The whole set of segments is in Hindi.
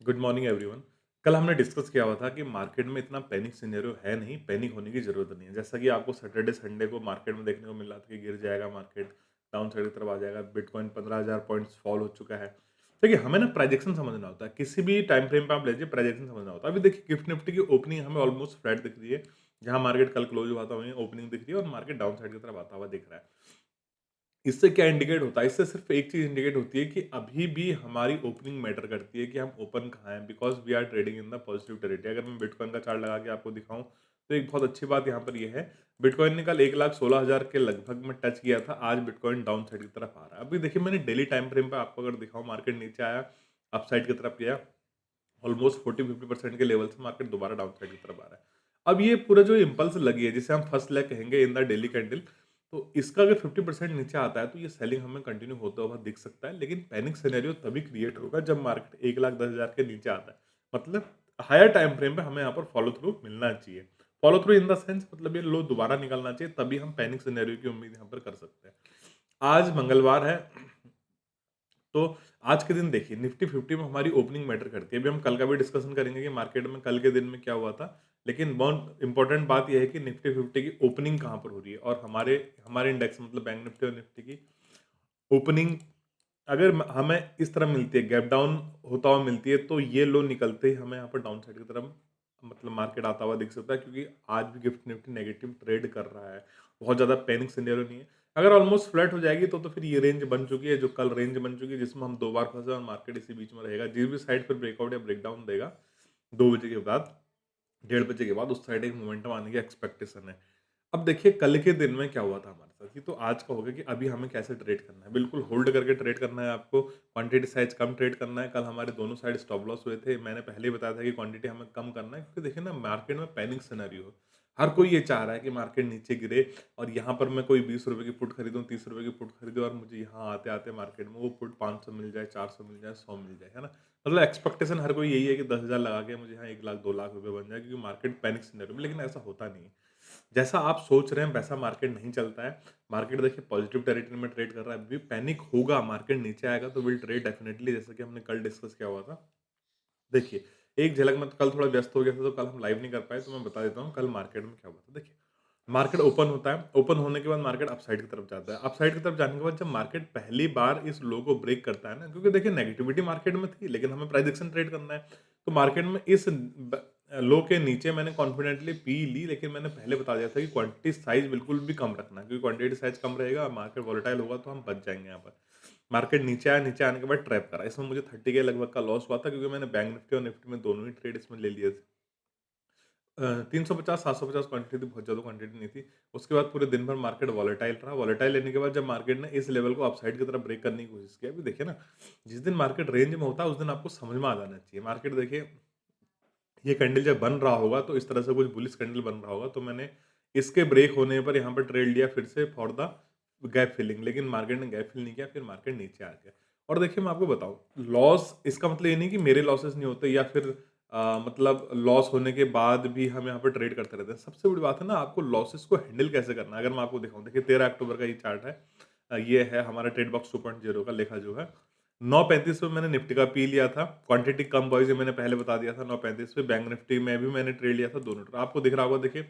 Good morning everyone. कल हमने डिस्कस किया हुआ था कि मार्केट में इतना पैनिक सिनेरियो है नहीं, पैनिक होने की ज़रूरत नहीं है। जैसा कि आपको सैटरडे, संडे को मार्केट में देखने को मिल रहा था कि गिर जाएगा मार्केट, डाउन साइड की तरफ आ जाएगा, बिटकॉइन 15,000 पॉइंट्स फॉल हो चुका है। देखिए, हमें ना प्रोजेक्शन समझना होता है, किसी भी टाइम फ्रेम पे आप लीजिए प्रोजेक्शन समझना होता है। अभी देखिए गिफ्ट निफ्टी की ओपनिंग हमें ऑलमोस्ट फ्लैट दिख रही है, जहाँ मार्केट कल क्लोज हुआ था वहीं ओपनिंग दिख रही है और मार्केट डाउन साइड की तरफ आता हुआ दिख रहा है। इससे क्या इंडिकेट होता है? इससे सिर्फ एक चीज़ इंडिकेट होती है कि अभी भी हमारी ओपनिंग मैटर करती है कि हम ओपन कहाँ हैं, because we are trading in the positive territory. अगर मैं बिटकॉइन का चार्ट लगा के आपको दिखाऊँ, तो एक बहुत अच्छी बात यहाँ पर ये है, बिटकॉइन ने कल 1,16,000 के लगभग में टच किया था, आज बिटकॉइन डाउन साइड की तरफ आ रहा है। अभी देखिए मैंने डेली टाइम फ्रेम पे आपको अगर दिखाऊँ, मार्केट नीचे आया, अपसाइड की तरफ गया, ऑलमोस्ट 40-50% के लेवल से मार्केट दोबारा डाउन साइड की तरफ आ रहा है। अब ये पूरा जो इम्पल्स लगी है, जिसे हम फर्स्ट लेग कहेंगे इन द डेली कैंडल, तो इसका अगर 50% नीचे आता है, तो ये सेलिंग हमें कंटिन्यू होता हुआ दिख सकता है। लेकिन पैनिक सिनेरियो तभी क्रिएट होगा जब मार्केट 1,10,000 के नीचे आता है। मतलब हायर टाइम फ्रेम पे हमें यहाँ पर फॉलो थ्रू मिलना चाहिए। Follow through in the sense, मतलब ये लो दोबारा निकलना चाहिए, तभी हम पैनिक सिनेरियो की उम्मीद यहाँ पर कर सकते हैं। आज मंगलवार है, तो आज के दिन देखिए निफ्टी 50 में हमारी ओपनिंग मैटर करती है। अभी हम कल का भी डिस्कशन करेंगे कि मार्केट में कल के दिन में क्या हुआ था। लेकिन बहुत इंपॉर्टेंट बात ये है कि निफ्टी 50 की ओपनिंग कहाँ पर हो रही है, और हमारे हमारे इंडेक्स मतलब बैंक निफ्टी और निफ्टी की ओपनिंग अगर हमें इस तरह मिलती है, गैप डाउन होता हुआ मिलती है, तो ये लो निकलते ही हमें यहाँ पर डाउन साइड की तरफ मतलब मार्केट आता हुआ दिख सकता है, क्योंकि आज भी गिफ्ट निफ्टी नेगेटिव ट्रेड कर रहा है। बहुत ज़्यादा पैनिक सिनेरियो नहीं है। अगर ऑलमोस्ट फ्लैट हो जाएगी तो फिर ये रेंज बन चुकी है, जो कल रेंज बन चुकी है, जिसमें हम 2 बार फँसे और मार्केट इसी बीच में रहेगा। जिस भी साइड पर ब्रेकआउट या ब्रेकडाउन देगा 2 बजे के बाद, 1:30 बजे के बाद, उस साइड एक मोमेंटम आने की एक्सपेक्टेशन है। अब देखिए कल के दिन में क्या हुआ था हमारे साथ, ये तो आज का होगा कि अभी हमें कैसे ट्रेड करना है। बिल्कुल होल्ड करके ट्रेड करना है आपको, क्वांटिटी साइज़ कम ट्रेड करना है। कल हमारे दोनों साइड स्टॉप लॉस हुए थे। मैंने पहले ही बताया था कि क्वांटिटी हमें कम करना है, क्योंकि देखिए ना मार्केट में पैनिक सिनेरियो है। हर कोई ये चाह रहा है कि मार्केट नीचे गिरे और यहाँ पर मैं कोई ₹20 की पुट खरीदूँ, ₹30 की पुट खरीदूँ और मुझे यहाँ आते-आते मार्केट में वो पुट 500 मिल जाए, 400 मिल जाए, 100 मिल जाए, है ना? मतलब एक्सपेक्टेशन हर कोई यही है कि 10,000 लगा के मुझे यहाँ 1 लाख, 2 लाख रुपए बन जाए, क्योंकि मार्केट पैनिक सिनेरियो में, लेकिन ऐसा होता नहीं है। जैसा आप सोच रहे हैं वैसा मार्केट नहीं चलता है। मार्केट देखिए पॉजिटिव टेरिटरी में ट्रेड कर रहा है। अभी पैनिक होगा, मार्केट नीचे आएगा तो विल ट्रेड डेफिनिटली, जैसा कि हमने कल डिस्कस किया हुआ था। देखिए, एक झलक में तो कल थोड़ा व्यस्त हो गया था, तो कल हम लाइव नहीं कर पाए, तो मैं बता देता हूँ कल मार्केट में क्या हुआ था। देखिए, मार्केट ओपन होता है, ओपन होने के बाद मार्केट अपसाइड की तरफ जाता है। अपसाइड की तरफ जाने के बाद जब मार्केट पहली बार इस लो को ब्रेक करता है ना, क्योंकि देखिए नेगेटिविटी मार्केट में थी, लेकिन हमें प्राइस एक्शन ट्रेड करना है। तो मार्केट में इस लो के नीचे मैंने कॉन्फिडेंटली पी ली, लेकिन मैंने पहले बता दिया था कि क्वांटिटी साइज़ बिल्कुल भी कम रखना, क्योंकि क्वांटिटी साइज़ कम रहेगा, मार्केट वोलेटाइल होगा तो हम बच जाएँगे यहाँ पर। मार्केट नीचे आया, नीचे आने के बाद ट्रैप करा। इसमें मुझे 30 के लगभग का लॉस हुआ था, क्योंकि मैंने बैंक निफ्टी और निफ्टी में दोनों ही ट्रेड इसमें ले लिए थे। 350 750 क्वांटिटी थी, बहुत ज़्यादा क्वांटिटी नहीं थी। उसके बाद पूरे दिन भर मार्केट वॉलेटाइल रहा। वॉलेटाइल लेने के बाद जब मार्केट ने इस लेवल को अपसाइड की तरफ ब्रेक करने की कोशिश की, अभी देखिए ना, जिस दिन मार्केट रेंज में होता है उस दिन आपको समझ में आ जाना चाहिए। मार्केट देखिए, ये कैंडल जब बन रहा होगा तो इस तरह से कुछ बुलिश कैंडल बन रहा होगा, तो मैंने इसके ब्रेक होने पर यहाँ पर ट्रेड लिया फिर से फॉर द गैप फिलिंग, लेकिन मार्केट ने गैप फिल नहीं किया, फिर मार्केट नीचे आ गया। और देखिए मैं आपको बताऊँ, लॉस इसका मतलब ये नहीं कि मेरे लॉसेस नहीं होते, या फिर मतलब लॉस होने के बाद भी हम यहाँ पे ट्रेड करते रहते हैं। सबसे बड़ी बात है ना, आपको लॉसेस को हैंडल कैसे करना है। अगर मैं आपको दिखाऊँ, देखिए 13 अक्टूबर का ये चार्ट है। ये है हमारा ट्रेड बॉक्स 2.0 का लेखा जो है। 9:35 पे मैंने निफ्टी का पी लिया था। क्वांटिटी कम बॉयज़, ये मैंने पहले बता दिया था। 9:35 पे बैंक निफ्टी में भी मैंने ट्रेड लिया था, दोनों आपको दिख रहा होगा। देखिए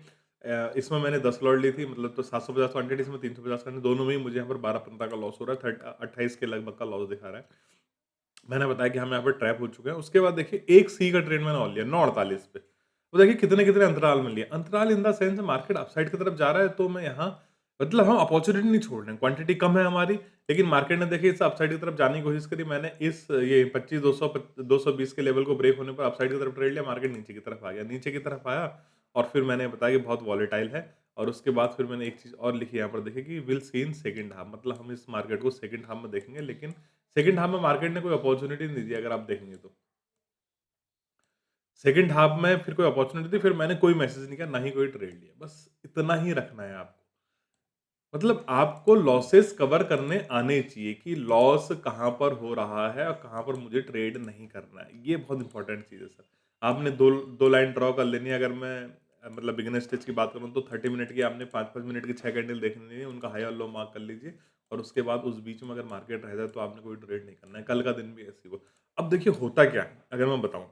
इसमें मैंने 10 लॉट ली थी, मतलब तो 750 क्वांटिटी, इसमें 350 क्वांटिटी, दोनों में ही मुझे यहाँ पर 12-15 का लॉस हो रहा है। 28 के लगभग का लॉस दिखा रहा है। मैंने बताया कि हम यहाँ पे ट्रैप हो चुके हैं। उसके बाद देखिए एक सी का ट्रेड मैंने और लिया 9:48 पे। तो देखिए कितने-कितने अंतराल में लिया। अंतराल in the sense market upside की तरफ जा रहा है, तो मैं यहाँ मतलब हम अपॉर्च्युनिटी नहीं छोड़ रहे हैं। क्वांटिटी कम है हमारी, लेकिन मार्केट ने देखिए इस अपसाइड की तरफ जाने की कोशिश करी। मैंने इस ये 25 200 220 के लेवल को ब्रेक होने पर अपसाइड की तरफ ट्रेड लिया, मार्केट नीचे की तरफ आ गया। नीचे की तरफ आया और फिर मैंने बताया कि बहुत वॉलेटाइल है, और उसके बाद फिर मैंने एक चीज़ और लिखी यहाँ पर, देखिए कि will see in second half, मतलब हम इस मार्केट को सेकंड हाल्फ में देखेंगे। लेकिन सेकंड हाफ में मार्केट ने कोई अपॉर्च्युनिटी नहीं दी, अगर आप देखेंगे तो। सेकंड हाफ में फिर कोई अपॉर्च्युनिटी थी, फिर मैंने कोई मैसेज नहीं किया, ना ही कोई ट्रेड लिया। बस इतना ही रखना है आपको। मतलब आपको लॉसेस कवर करने आने चाहिए कि लॉस कहाँ पर हो रहा है और कहाँ पर मुझे ट्रेड नहीं करना है। ये बहुत इंपॉर्टेंट चीज़ है सर। आपने 2 लाइन ड्रॉ कर लेनी है। अगर मैं मतलब बिगिनर स्टेज की बात करूँ तो 30 मिनट की आपने 5-5 मिनट की 6 कैंडल देखनी है, उनका हाई और लो मार्क कर लीजिए और उसके बाद उस बीच में अगर मार्केट रह जाए तो आपने कोई ट्रेड नहीं करना है, कल का दिन भी ऐसे ही हो। अब देखिए होता क्या है, अगर मैं बताऊँ,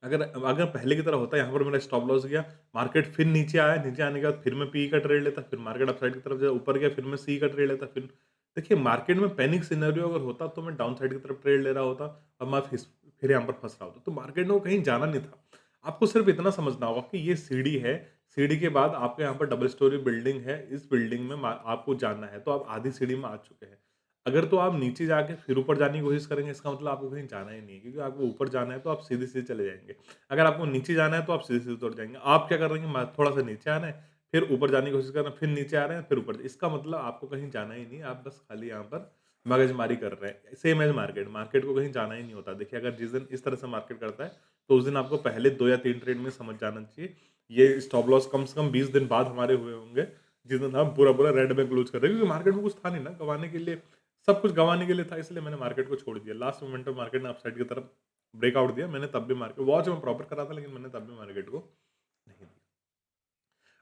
अगर अगर पहले की तरह होता यहाँ पर मेरा स्टॉप लॉस गया, मार्केट फिर नीचे आया, नीचे आने के बाद फिर मैं पी का ट्रेड लेता, फिर मार्केट अपसाइड की तरफ जाए, ऊपर गया फिर मैं सी का ट्रेड लेता, फिर देखिए मार्केट में पैनिक सिनेरियो अगर होता तो मैं डाउन साइड की तरफ ट्रेड ले रहा होता और मैं फिर यहाँ पर फँस रहा होता। तो मार्केट में वो कहीं जाना नहीं था। आपको सिर्फ इतना समझना होगा कि ये सीढ़ी है, सीढ़ी के बाद आपके यहाँ पर डबल स्टोरी बिल्डिंग है, इस बिल्डिंग में मा आपको जाना है, तो आप आधी सीढ़ी में आ चुके हैं। अगर तो आप नीचे जाके फिर ऊपर जाने की कोशिश करेंगे, इसका मतलब आपको कहीं जाना ही नहीं है, क्योंकि आपको ऊपर जाना है तो आप सीधे-सीधे चले जाएँगे। अगर आपको नीचे जाना है तो आप सीधे-सीधे उतर जाएँगे। आप क्या कर रहे हैं, थोड़ा-सा नीचे आ रहे हैं, फिर ऊपर जाने की कोशिश कर रहे हैं, फिर नीचे आ रहे हैं, फिर ऊपर। इसका मतलब आपको कहीं जाना ही नहीं है, आप बस खाली यहाँ पर मगजमारी कर रहे हैं। सेम एज़ मार्केट, मार्केट को कहीं जाना ही नहीं होता। देखिए अगर जिस दिन इस तरह से मार्केट करता है, तो उस दिन आपको पहले 2 या 3 ट्रेड में समझ जाना चाहिए। ये स्टॉप लॉस कम से कम 20 दिन बाद हमारे हुए होंगे, जिस दिन हम पूरा-पूरा रेड में क्लोज़ कर रहे हैं, क्योंकि मार्केट में कुछ था नहीं ना गँवाने के लिए। सब कुछ गँवाने के लिए था, इसलिए मैंने मार्केट को छोड़ दिया। लास्ट मोमेंट में मार्केट ने अपसाइड की तरफ ब्रेकआउट दिया, मैंने तब भी मार्केट वॉच मैं प्रॉपर कर रहा था, लेकिन मैंने तब भी मार्केट को नहीं दिया।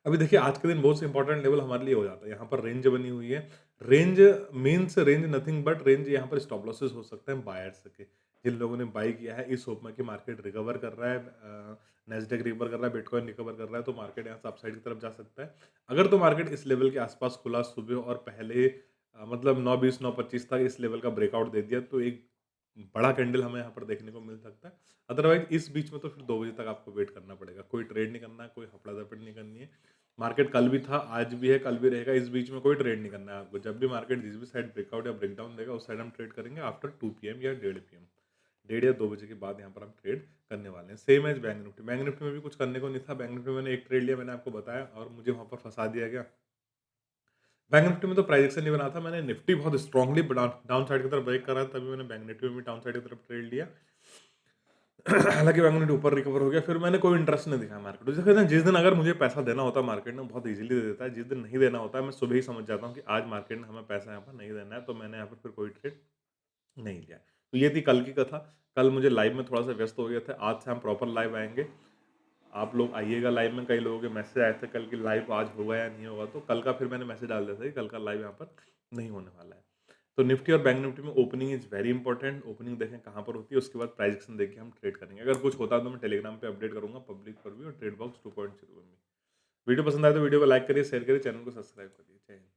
अभी देखिए आज के दिन बहुत से इंपॉर्टेंट लेवल हमारे लिए हो जाता है। यहाँ पर रेंज बनी हुई है। Range means range nothing but range, यहाँ पर स्टॉप लॉसेस हो सकते हैं बायर्स के। जिन लोगों ने बाय किया है इस होप में कि मार्केट रिकवर कर रहा है, नैस्डैक रिकवर कर रहा है, बिटकॉइन रिकवर कर रहा है, तो मार्केट यहाँ से अपसाइड की तरफ जा सकता है। अगर तो मार्केट इस लेवल के आसपास खुला सुबह और पहले मतलब 9:20 9:25 तक इस लेवल का ब्रेकआउट दे दिया, तो एक बड़ा कैंडल हमें यहाँ पर देखने को मिल सकता है। अदरवाइज़ इस बीच में तो फिर 2 बजे तक आपको वेट करना पड़ेगा। कोई ट्रेड नहीं करना है, कोई हफड़ा-दफड़ी नहीं करनी है। मार्केट कल भी था, आज भी है, कल भी रहेगा, इस बीच में कोई ट्रेड नहीं करना है आपको। जब भी मार्केट जिस भी साइड ब्रेकआउट या ब्रेकडाउन देगा, उस साइड हम ट्रेड करेंगे आफ्टर 2 पीएम या 1:30 पीएम। 1:30 या 2 बजे के बाद यहाँ पर हम ट्रेड करने वाले हैं। Same as bank Nifty. Bank Nifty में भी कुछ करने को नहीं था। बैंक निफ्टी में मैंने एक ट्रेड लिया, मैंने आपको बताया, और मुझे वहाँ पर फँसा दिया गया। बैंक निफ्टी में तो प्राइस एक्शन नहीं बना था, मैंने निफ्टी बहुत स्ट्रांगली डाउन साइड की तरफ ब्रेक करा, तभी मैंने बैंक निफ्टी में भी डाउन साइड की तरफ ट्रेड लिया। हालाँकि बैंक निफ्टी ऊपर रिकवर हो गया, फिर मैंने कोई इंटरेस्ट नहीं दिखाया मार्केट को। जैसे कहते हैं जिस दिन अगर मुझे पैसा देना होता है मार्केट ने बहुत ईज़िली दे देता है, जिस दिन नहीं देना होता है मैं सुबह ही समझ जाता हूँ कि आज मार्केट ने हमें पैसा यहाँ पर नहीं देना है, तो मैंने यहाँ पर फिर कोई ट्रेड नहीं लिया। तो ये थी कल की कथा। कल मुझे लाइव में थोड़ा-सा व्यस्त हो गए थे, आज से हम प्रॉपर लाइव आएँगे। आप लोग आइएगा लाइव में, कई लोगों के मैसेज आए थे कल की लाइव आज होगा या नहीं होगा, तो कल का फिर मैंने मैसेज डाल दिया था कि कल का लाइव यहाँ पर नहीं होने वाला है। तो निफ्टी और बैंक निफ्टी में opening is very important, opening देखें कहाँ पर होती है, उसके बाद प्राइस एक्शन देख के हम ट्रेड करेंगे। अगर कुछ होता है तो मैं टेलीग्राम पे अपडेट करूँगा, पब्लिक पर भी और ट्रेड बॉक्स 2.0 में भी। वीडियो पसंद आए तो वीडियो को लाइक करिए, शेयर करिए, चैनल को सब्सक्राइब करिए। जय हिंद।